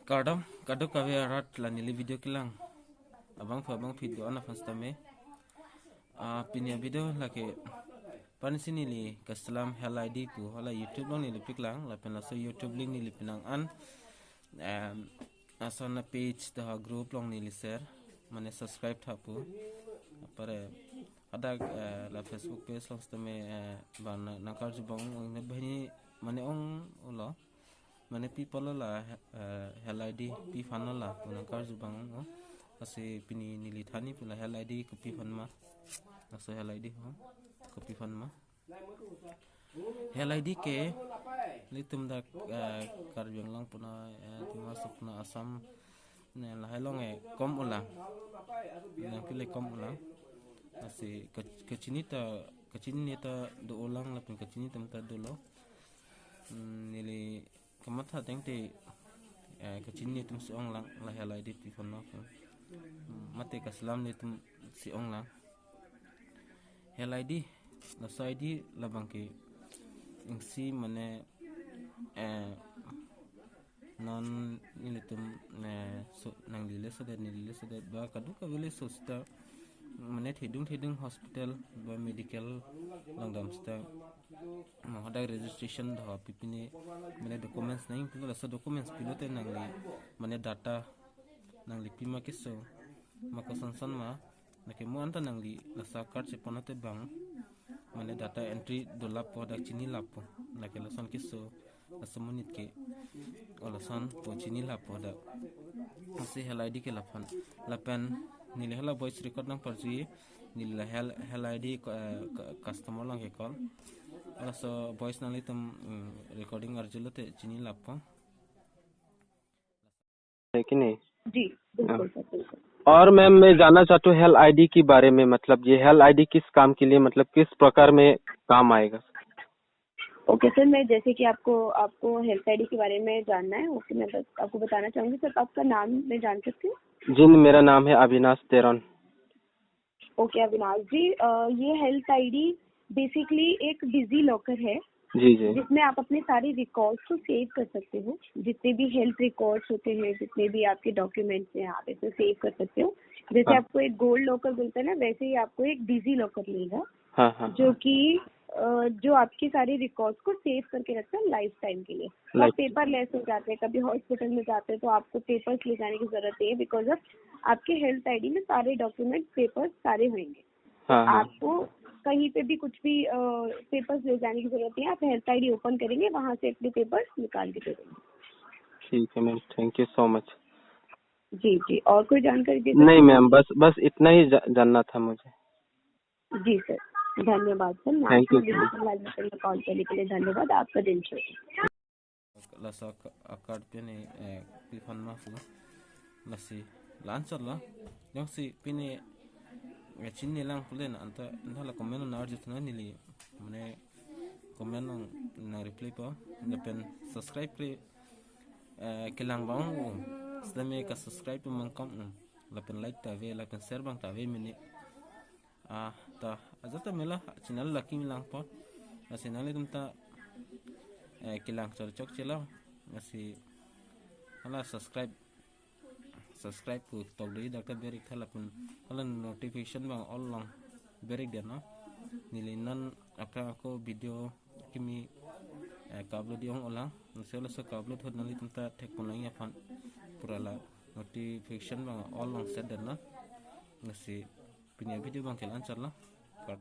Kadang kadang kawe arat la nili video kilang abang video ana fastame pinya video lake pan sini li kasalam helID pu hala YouTube long nili piklang la pen la so YouTube link nili pinang an asana page dah group long nili share mane subscribe thapu pare ada la Facebook page long stame ban nakar jubang ne bhani mane ong ulo mane people la helID pi fan la nakar jubang o ase pini nili thani pula helID ko pi fan ma aso helID ho ko pi fan ma helID ke litum da karjong lang puna tima sapna asam ne la helong kom ulang yang pile kom ulang ase kecini ta do ulang la pin kecini ta do lo nili kamatha tengte kecini tum si ong lang la helID pi fan ma mate kaslam ni tum si ong lang helID la saidi la bangke ingsi mane non nilitum so nang lile so dat ba kadu ka vele so sta mane thedung hospital ba medical lang dam sta hada registration dha pipine mane documents nahi pilo sa documents pilote nang li mane data nang li pima kiso maka sansan ma nake mo anta nang li la sa card se ponate bang mane data entry do lapo da chini lapo nake la son kiso asamunit ke olasan po chini lapo da ase helid ke lapan nile hala voice record nang parji nile helid customer lang ke call also voice nang litum recording arjulote chini lapo है कि नहीं? जी बिल्कुल sir बिल्कुल। और ma'am मैं जानना चाहता हूँ हेल्थ आईडी के बारे में, मतलब ये हेल्थ आईडी किस काम के लिए, मतलब किस प्रकार में काम आएगा? ओके सर, मैं जैसे कि आपको हेल्थ आईडी के बारे में जानना है, ओके मैं आपको बताना चाहूंगी। सर आपका नाम मैं जान सकती हूँ? जी मेरा नाम है अविनाश तेरन। ओके अविनाश जी, ये हेल्थ आईडी बेसिकली एक डिजी लॉकर है जी जी, जिसमें आप अपने सारे रिकॉर्ड्स को सेव कर सकते हो। जितने भी हेल्थ रिकॉर्ड्स होते हैं, जितने भी आपके डॉक्यूमेंट्स हैं, आप इसे सेव कर सकते हो। जैसे हाँ। आपको एक गोल्ड लॉकर मिलता है ना, वैसे ही आपको एक डिजी लॉकर मिलेगा। हाँ हाँ, जो कि जो आपके सारे रिकॉर्ड्स को सेव करके रखता है लाइफ टाइम के लिए। आप पेपरलेस हो जाते हैं, कभी हॉस्पिटल में जाते हैं तो आपको पेपर्स ले जाने की जरूरत नहीं है, बिकॉज ऑफ आपके हेल्थ आईडी में सारे डॉक्यूमेंट पेपर्स सारे होंगे। हाँ हाँ, आपको कहीं पे भी कुछ भी पेपर्स ले जाने की जरूरत नहीं है। आप हेल्थ आईडी ओपन करेंगे, वहाँ से अपने पेपर्स निकाल के दे देंगे। ठीक है ma'am, thank you so much. जी जी, और कोई जानकारी दे? नहीं मैम, बस इतना ही जानना था मुझे। जी सर, धन्यवाद सर। थैंक यू कॉल करने के लिए धन्यवाद। आपका दिन शुभ। lasa akad pene pifan mafu lasi lancer la yang si pene chinni lang pulen anta ndala komen na arjut na nili mane komen na reply pa pen subscribe pre kilang bang slame ka subscribe man kam la pen like ta ve la pen share bang ta ve mini ta azata mela channel la kim lang pa asinale tumta kilang chok chela asi hala subscribe ku tok dei dakta berik thala pun hala notification bang all long berik dia no nilinan apra ko video kimi kablo diong ola nsela so kablo thod nali tumta thek punai ya fan purala notification bang all long set dan na nasi punya video bang kelan charla